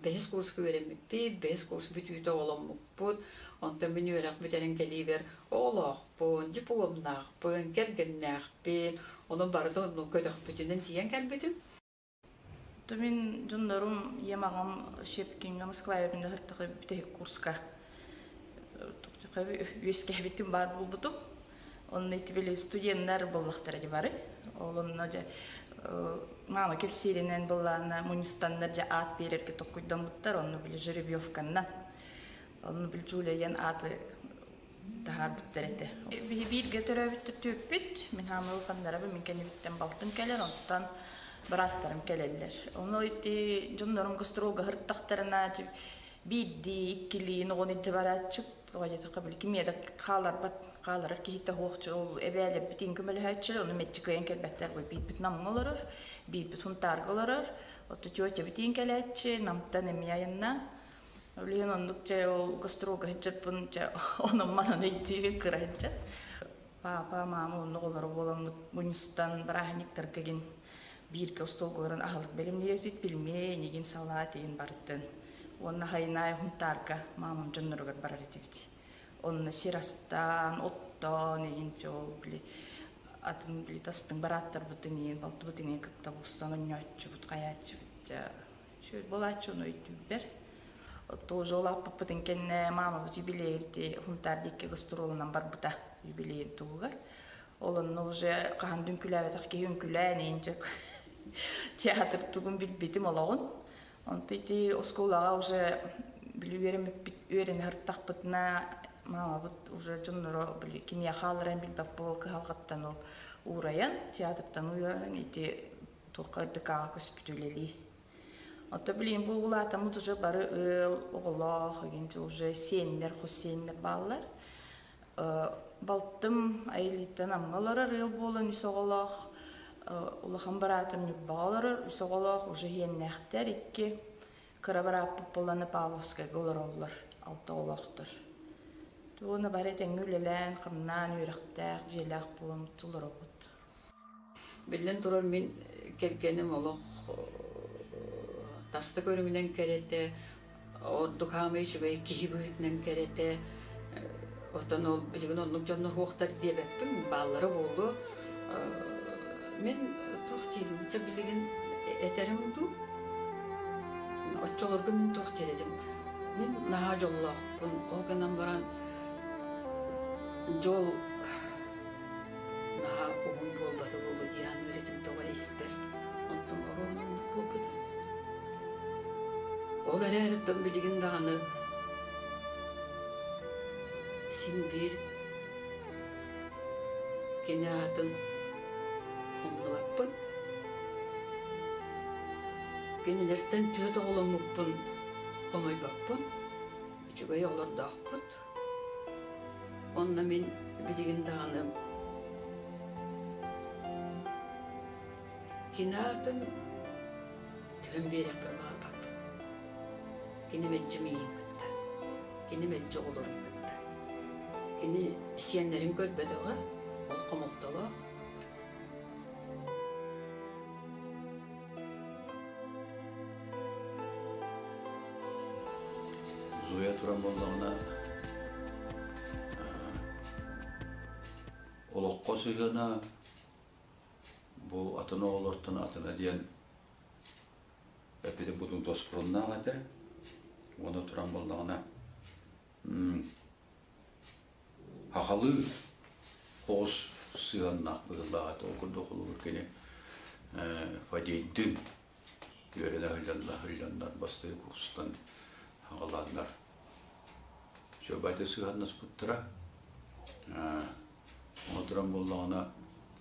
5 курсқа өремек бейд, 5 курс бүтүйді оламық бұд. Онтан мен өйрақ бүтерін кәлейбер, олақ бұн, дипломнақ бұн, кәргеннақ бен, оның барысы оның көдіқ бүтінен тиен кәлбетім. Мен жондарым емағам шепкенге Москва өрінде ғырттығы бүтек курска. Өске әбеттім бар бұл бұтым. Оның етібелі студенттер боллақтары де бары. Оның мама кепсерінен боллағына мунистандар жа ат берерге тоққойдан бұттар. Оны білі жеребьевканнан. Оны білі Джулиян аты тахар бұттар әті. Бірге түрі бүттір төп бүт. Мен хамыл қандарабы мен кәне бүттен балтын кәлер. Онтан бараттарым кәлелер. Оны өйті жондарым гастролға ғырттақтарына бидди, иккили, ноғын етті баратчық. Оғайдеті қабыл кемеді қалар кейті хоқчы ол әбәлі бітін көмілі әйтші. Оны мәтчікайын кәлбәттер ғой бейбіт намың оларыр, бейбіт хұнтарғы оларыр. Оты түйөте бітін кәл әйтші, намттан әмей айынна. Өліген ондық жай ол гастролға әйтшіппін, оның манан өйті кіра әйтші. Папа, мама, оны олар оламын Мунистан барахниктар кәген бирке остолғыларын ағылық бәлімнер өтет білме, неген сала деген барыттын. Онна хайнай хунтарга мамам жонноргар барар этибит. Онна сирастан, оттон еген жол били атын били тастың бараттар бутын ен, балты бутын ен кытта бустан оньотчу бут каячу бит. Шөй болачу оны өйтүбер. Отто жол аппап бутын кенне мама бут юбилейрди хунтар дикке гастролунан бар бута юбилейр тугар. Олонна уже кахан дүнкүләбетак ке үнкүлән енчек. Театр тугун билбетим олагын. Онтыйти осколага уже үйерен хырттақпытына мама бұт уже жоннора кимия халыран билбап бол кыхалғаттан ол ураян, театртан уйаран ити тоқырдықаға көспүтілели. Онта білейін бұл улата мұтыжы бары оғылақ, уже сенлер, хосенлер балылар. Балтым айлиттан амғаларар ел болын үс оғылақ. Улахан баратым нүк бағаларыр, үс оғылақ уже еннәқтер, икки кырабарап боланы Павловскай голар олар, алты оғылақтыр. Туғыны бар етен үлелән, қымнан, үйрақтақ, желақ болын тұлыр оғыт. Білден тұрар мен келгенім олық таста көрүмүнен керете, ордук хамы үчүгө кийибитинен керете, отон ол билген оннук жоннор хуактар дебеппин, баллары болду. Мен тухтилимче билген этеримду. Оччолорго мен тухтиледим. Мен наха жоллоқпын, олганан баран жол наха угун болбады болду диян үретим тоғар еспер. Онтон оруғынан болбады. Ол әрәріптен білген дағаны сен бір кене атын онны баппын. Кенелерден түйет оғыламыппын, қомай баппын. Үчігай оларды ақпыт. Онна мен білген дағаны кене атын түйен берекпін бағар баппын. Кені мәтчі мейін күтті. Кені мәтчі олырын күтті. Кені сиенлерін көрбедіғі, ол қомықтылық. Зоя туран болдағына олыққа сүйгені бұл атына олыртын атына дейін әпеді бұдың доспұрынна ғады. Оны туран болдағына ақалы қоғыз сүйгеннақ бұғылағады. Оқырды құлы көркені фадейдің көрені хүляндар бастығы курстан ағаладынар. Шөбайды сүйгеннас бұттыра. Отыран болдағына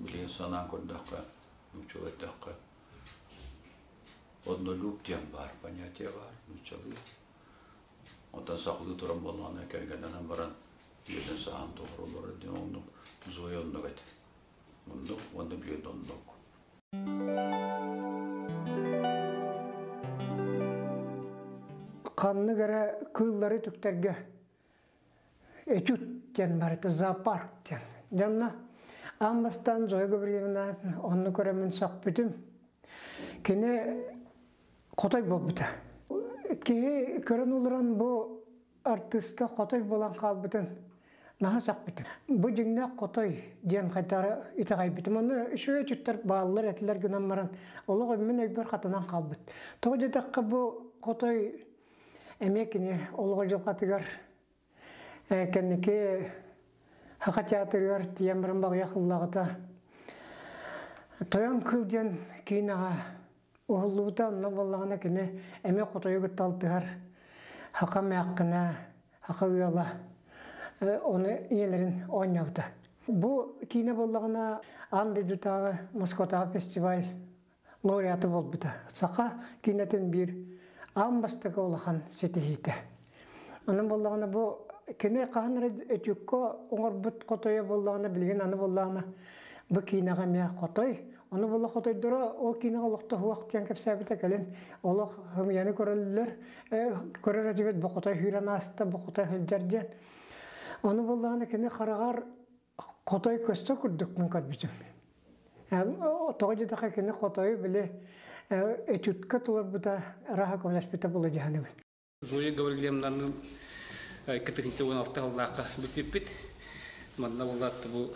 білген санан көрдіққа, мүчелеттіққа. Однолюб дем бар, понятие бар, мүчелі. Одан сақылы тұран болдағына кәргенінен баран елін саған тоғыр олары ден оңдық зой оңдық әді. Оңдық, онды білген оңдық. Қанны кәрі кыллары түктерге этюд ден бар, зоопарк ден. Жанна амбастан зой көбіргенен онны көремін сақ бүтім. Кені қотай бол бұта. Кеге көрін олыран бұл артистка қотай болан қал бүтін. Наға сақ бүтім. Бұл жеңне қотай ден қайтары итағай бүтім. Оны үші өтіттер бағалылар әтілер гінен маран. Олы ғоймен өйбір қатынан қал бүт. Тоғы жетаққа бұл қотай әмекіне олығы жылқатығар кәнеке хақа театрығар тиембірін бағия қыллағыта. Тоян кылден кейін аға ұғылуыта ұнна болағына кені әме қотойы күтталтығар хақа мәққына, хақа ұяла оны иелерін ойнауды. Бұл кейіне болағына анды дүтағы Москватағы фестиваль лауреаты бол бұта. Сақа кейінетін бір амбастығы олақан сетихейті. Оның болағына бұл кене қағаныр өтікко оңыр бұт қотойы болағына білген аны болағына бұл кейінаға мәе қотой. Оны болы қотой дұры ол кейінаға олықты уақыттен кәпсәбіті кәлін олық ғымияны көрілілер. Көрір әтібет бұл қотой хүйран асты, бұл қотой хүлдерден. Оны болағына кене қарағар қотой көсті күрдіктің көрбітім. Тоғы жетіға кене қотойы біле этюдка тулар бұта раха көмләспеті болы жағаны. Зоя Гаврилевнаның кітігінші 16 ғылдақы бісіппет. Мадна болатты бұл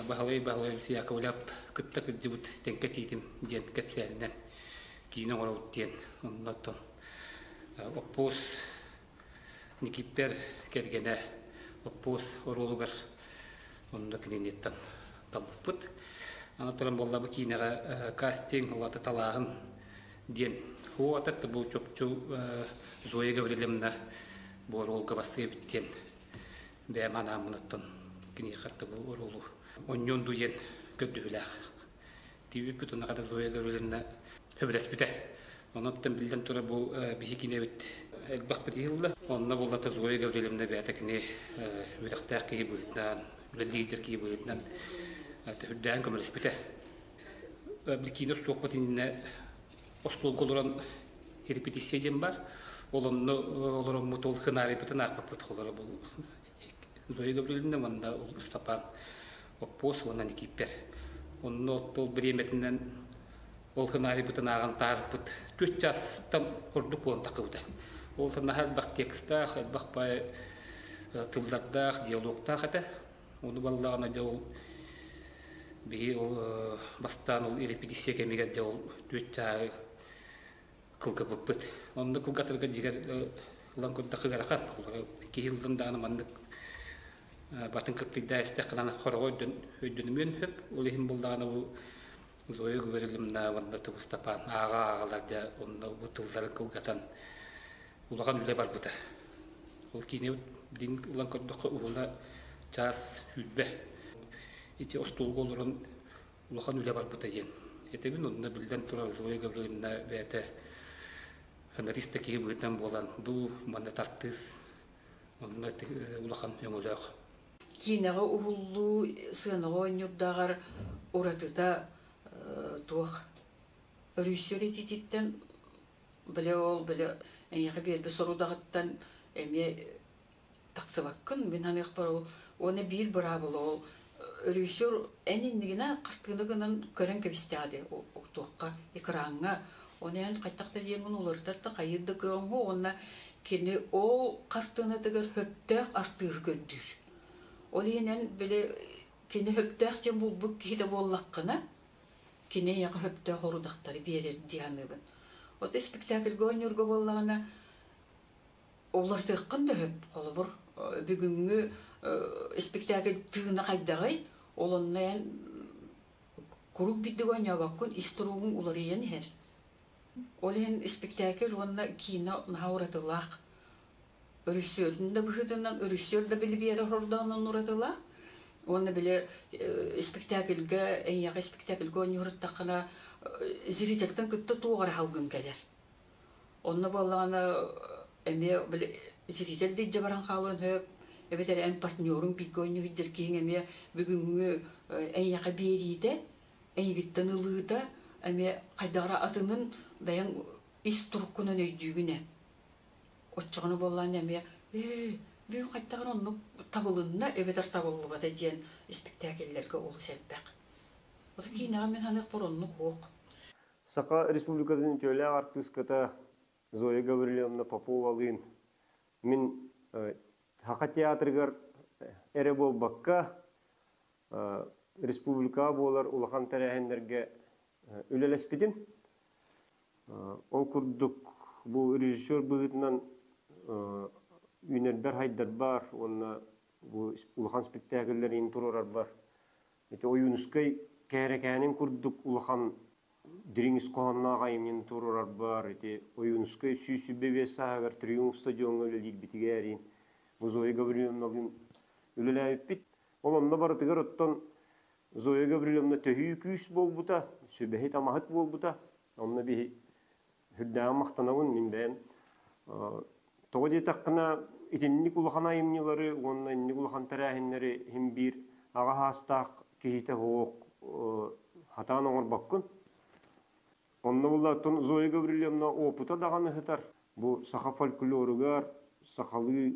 бағалай сияқы ойлап күтті күтті бұт тәнкі тетім ден кәпсәрінен кейінен орауыт ден. Оннаттон оппос Никиппер кәргені оппос оролуғар онында кіненеттен табып бұт. Ана тұран боллабы кейінеға кастинг олаты талағын ден. Ху ататты бұл чөпчу Зоя Гаврилевна бұл оролға бастығы біттен. Бәм анамынаттан кіне қарты бұл оролу. Оньон дуен көддігіләқ. Тиуі бұтына қада Зоя Гаврилевна өбірәс біті. Онаттан білден тұра бұл бейі кіне біт. Әлбақ біті елді. Онына болаты Зоя Гаврилевна бәті кіне өріқтәқ кейі бұлытынан, лидер кейі бұлытынан Хүддән көміріс біті. Білкейді соқ бітініне Ослол қолыран репетиция бар. Оларың мұтол қынары бітін ақпақ біті қолары бұл. Зоя Гаврилевна мұнда ол ұстапан оппос, онан Никиппер. Оның отпол бір еметінен ол хынари бутын ағын тарпыт көт жастан ордук болан тақыбыда. Ол тынахал бақ текстах, бақ бай тылдардах, диалогтах ата. Оны баллағына жол биги ол бастан ол репетиция кемегер жол төт жағы кылгы бұппыт. Онды кылгатырға жігер ланконда қыгарақат. Кейілдің дағаны мандық батын көптейді әстіқынан қорғы өйдінімен хөп. Ол ехін болдағаны бұл Зоя говорилимна ванда тугустапан ага-агаларда онда бутылдары кылгатан улаган үле бар бута. Ол кине дин ланкордоққа ула час хүлбе. Ити остулга олорун улаган үле бар бута ен. Этебин онда билден тура Зоя говорилимна бәте ханариста ки бутан болан ду манда тартыс онда улаган өңөлөк. Кинега ухуллу сыного нюрдагар уратыта туох режиссер этититтен биле ол биле эйге бир сорудагыттан эме таксыбаккын мен аны бару оны бир бирабыл ол режиссер энинигине кыртыгынан көрөн кебистяды туокка экранга оны кайтакта деңин улартта кайырды көңгө оны кини ол картыны тегер хөптөк артыгы көндүр ол енен биле кини хөптөк ден бул бу киде боллаккына Kine yağı höpte horudakları verir diyanıbın. O da spektakl oynurga bollağına olar tıqqın da höp olubur. Bir güngü spektakl tığına qaydagay olunna yan kuruk biddi oyna bakkun isturuğun uları yan her. Olan spektakl onna kina nahauratılaq. Örüsördün de bıhıdından örüsör de bili bir horudağından uratılaq. Onu bile spektaklga, en yağı spektaklga oynayırıttaqına ziritelten kütte tuğara halgın gelir. Onu bollağına eme bile ziritel de jabaran qalın höp. Evet en partnörün bir oynayır jirkiğin eme bugünkü en yağı beride, en yigitten ılığıda eme qaydara atının dayan isturukunun öydüğüne. Oççağını bollağına eme Büyük qaytağın onu tabılınna ebetar tabıllı bada diyen spektakellerge olu selpek. O da kiyinağa men hanıq boronunu qoq. Saqa Respublikadın töle artistkata Zoya Gavrilyevna Popovalın min haqa teatrgar ere bol bakka Respublika bolar ulakan terehenlerge ülelespidin. On kurduk bu rejissör bığıtından Ünerder haydar bar, onna bu ulakan spektakellerin tururar bar. Ete oyunuskay kerekenin kurduk ulakan dirinis kohanna gayımın tururar bar. Ete oyunuskay süsü bebe sahagar Triumf Stadion'a ölelik bitigerin. Bu Zoya Gavrilyevna'nın ölelayıp bit. Olanda baratıgar ottan Zoya Gavrilyevna tehüyü küs bol buta, sübehi tamahat bol buta. Onna bir hüddağın maqtanavın min ben. Toğdi taqqına itinlik ulakan ayımnıları, onunla inlik ulakan terahinleri hem bir ağa hastaq kehite hoğuk hatan oğur bakkın. Onunla bulatın Zoya Gavrilyevna oputa dağını hıtar. Bu saqa folklorugar, saqalı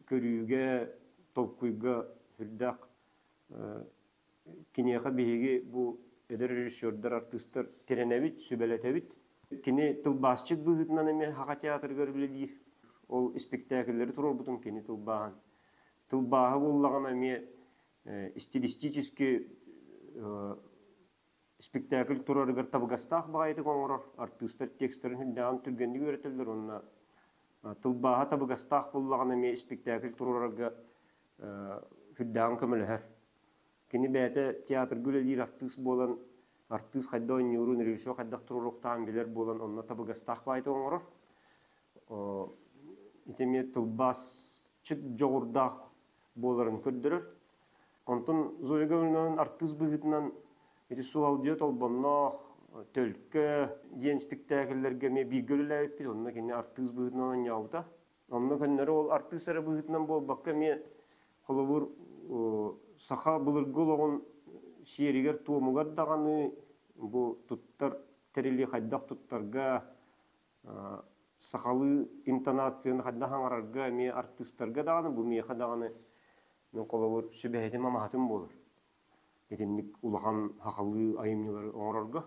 körüge, tolkuyga hürdaq kineqa bihigi bu eder rejissörler, artistler terenevit, sübeletevit. Kine tılbasçık bıhıtından eme haqa teatr görüble deyir. Ol spektakelleri turur butun keni tılbağın. Tılbağı bollağına me stilistiski spektakel turarıgar tabgastaq bağaydı konurar. Artistler tekstlerin hüddağın türgenliği öğretirler onunla. Tılbağı tabgastaq bollağına me spektakel turarıgar hüddağın kömeleher. Keni bəyətə teatr güledir artist bolan, artist qayda oynayırın, rejissör qaydaq tururuqtağın biler bolan onunla tabgastaq bağaydı konurar. İtemiye tılbas çıt joğurdaq boların kördürür. Ondan Zoya Gavrilyevna'nın artist bıhıtından iti sual diyor olbanlaq, tölkü, diyen spektakellerge me bir gölülayıp bit, onunla kene artist bıhıtından oynayavda. Onunla kendileri ol artist ara bıhıtından bol bakka me kolabur saqa bılırgı olağın şiiriger tuğumugar dağını bu tuttar terili qaydaq tuttarga saqalı intonasyonu hadda hangararga me artistlarga dağını bu me dağını men kolabur sübehetim amahatım bolur. Etinlik ulakan haqalı ayımnıları oğrarga.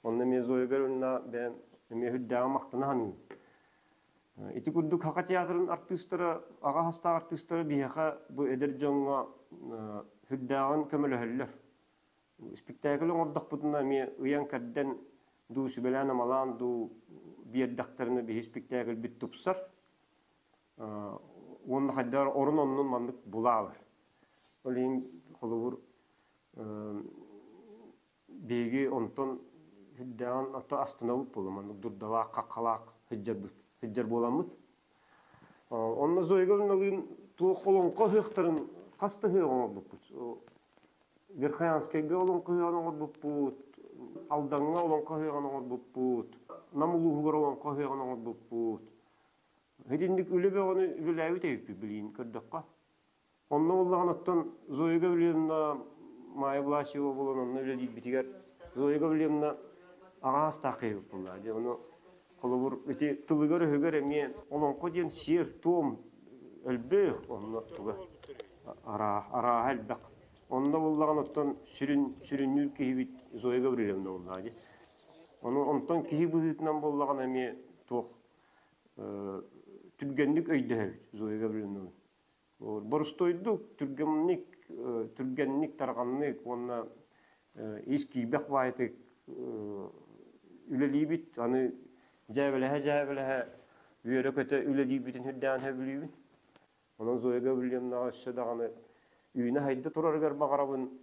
Onunla mezoygarına ben mehüddağ maqtana hanım. Iti kurduk haka tiyatrın artistleri, ağa hasta artistleri bihaqa bu eder jonga hüddağın kömülühüller. Spektakülün ordak butuna me uyan kadden du sübelana malan du bir daktarını bir spektakül bit tupsar. Onda haddar orun onun mandık bulalar. Olayım kolubur begi onton hüddağın ata astına ulup bulu mandık durdava kakkalak hüccar bolamut. Onna zoygalın alın tuğ kolonqa hıqtarın kasta hıqon buput. Verkhayanskayga olonqa hıqon buput. Aldanga olonqa hıqon buput. Namuluğugar olonqa hıqon buput. Hedindik üle be onu ülevi teyip bilin kırdakka. Onna Allah'ın attan zoyga bilimna Maya Blaşeva bolan onna üle deyip bitiger. Zoyga bilimna ağaz taqiyip bunlar. Onu kolubur iti tılıgar hüger emi olonqa diyen şiir tom elbih onna tuga. Ara elbih. Onda Allah'ın attan sürünür kihibit zoyga bilimna onlar. Onu ondan kihibitinden bollağın emi tuq Türgenlik öydü zoyga bilimna. Borustoyduk Türgenlik tarğanlık ona eski bek vaytik ülelibit hani cevelehe üyere köte ülelibitin hüddağın bilibin. Onun zoyga bilimna aşağıdağını üyüne hayda turargar bağarabın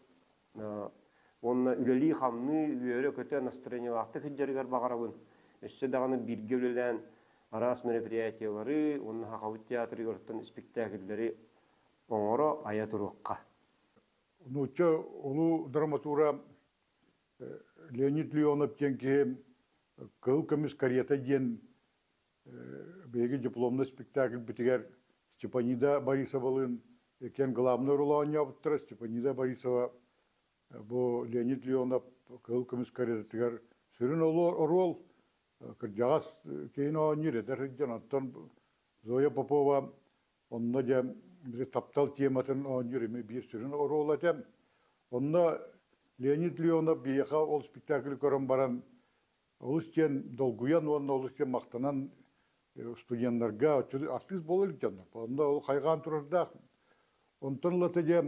ona üleli xamlı üyere köte настроениялақты hüdjargar bağarabın. Aşağıdağını birge ülelen Aras merepриятиялары, onun haqavut teatrı yorttan spektakülleri oňora ayaturukka. Нуча ulu dramatura Leonid Leonov tenki kıl komiskariyata diyen begi diplomlı spektakl bitiger Stepanida Borisovalın eken главный rol oynayaptır. Stepanida Borisova bu Leonid Leonov kıl komiskariyata tiger sürün rol Kırcağız keyin oynayır eder. Janattan Zoya Popova onunla da bir taptal tematın oynayır. Bir sürün rol etem. Onunla Leonid Leonov bir yaka ol spektakli koran baran oluşten dolguyan onunla oluşten maqtanan studentlarga artist bolur canım. Onunla ol haygan turarda. Ondan da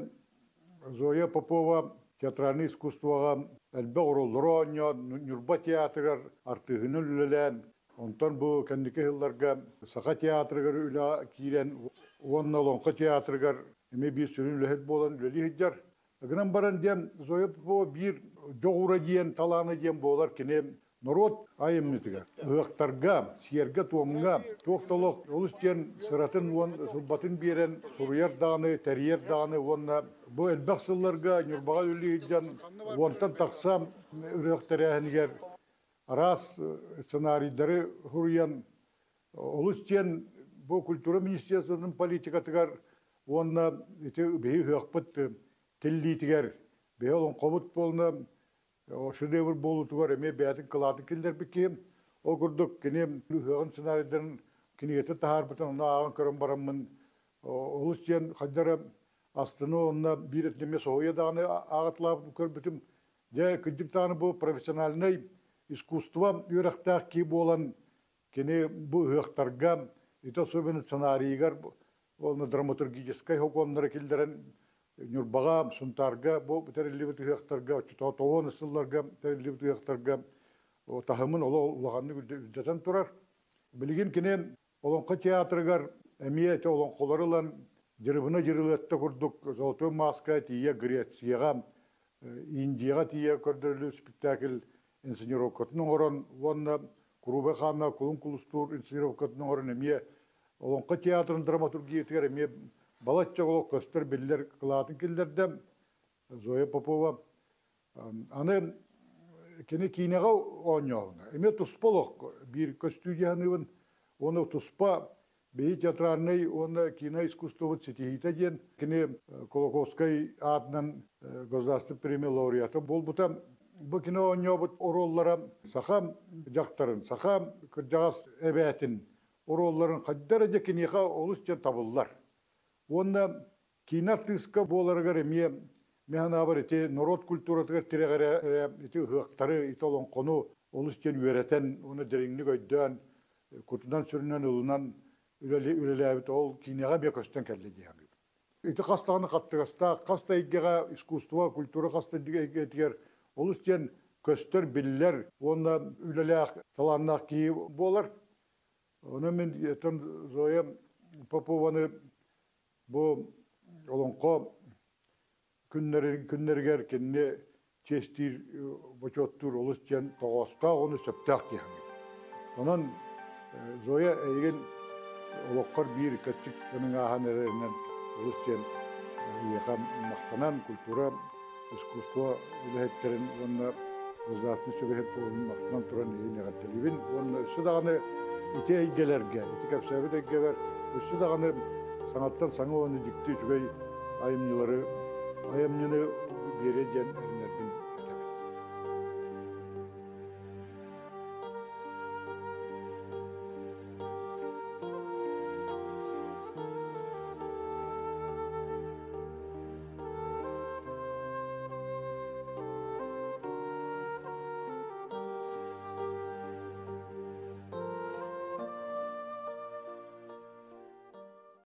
Zoya Popova teatralny искусствоға әлбә ороллары ойнıyor, Нюрба театры артыгыны үлелән. Ondan bu kendiki yıllarga Saqa teatrıgar üle kiren, onun Lonqa teatrıgar eme bir sürün lühet bolan üleli hiccar. Gınan baran diyem, Zoya bu bir joğura diyen, talanı diyen bolar kine Norot ayımnetigar. Iqtarga, siyerga tuğumga, tuğtalıq, olus diyen sıratın, batın biren, Suruyar dağını, Teriyer dağını, bu elbaqsıllarga, Nürbağa üleli hiccan, ondan taqsam, ürüqtarıhanigar, Aras ssenariyleri huruyan olus diyen bu Kultura Ministersiyasının politikatıgar ona beyi hıqpıt telliytigar. Beyi olun qobut boluna o şedevr bolutugar eme beyatın kılatın kilder bikim. O kurduk kine hıqın ssenariylerin kine yeti taharpıtan ona ağın kırım baramın olus diyen haddara astını ona bir etneme soğuya dağını ağıtla körbütüm. De kıcık dağını bu profesyonalini искусство үйрәктәки болан кене бу хыктарга ито особенно сценарийгар оны драматургический хоконнары килдерен Нюрбага сунтарга бу терелибет хыктарга тоон сылларга терелибет хыктарга о тахымын улаганны үдәтен турар билген кене олонка театрыгар эмиете олон колорылан жырыбына жырылатта курдук золотой маска тия Грецияга Индияга тия көрдөрүлүү спектакль инсценировкатының орын, онна Курубе ханна кулун кулустур инсценировкатының орын еме, олонқа театрын драматургия етігер еме балатча олық көстер белілер қылатын келдерді, Зоя Попова. Аны кені кейнеға ойнауына. Еме тұспалық бір көстудияныйын, оны тұспа бейі театрарный, оны кино искусствовыд сетихита ден, кені Колоковскай адынан государственный премия лауреаты бол бұтам. Bu kino oynayıp orollara saxam jaqtарын, saxam kırjağız ebätin orolların qaddaraja kiniqa oluscan tabıllar. Onda kinartiska bolargar emie mehana bar ete norot kulturatıgar tiregare ete hıqtары itolon konu olus diyen üretен, onu derinlik öydüğün, kutudan sürünen ılınan ürelebit ol kinega bir kösten kelle diyen. İti kastağını kattırasta, kasta iggega iskustva, kultura kasta diger, olus diyen köster biller, onda ürelek talannak ki bolar. Onu men yetem zoya Popovanı bu olonko günlerger kendine çestir boçottur oluşcan toğasta onu söptak yani. Onun zoya egen olokkar bir kaçık kanın ahanelerinden oluşcan yakam mahtanan kultura iskustva ülhetlerin onunla uzatlı söbehep olun mahtanan turan yine gattelibin onun sıdağını ite gelerge ite kapsabı da geber sıdağını sanattan sana onu dikti çünkü ayımcıları ayımcını bir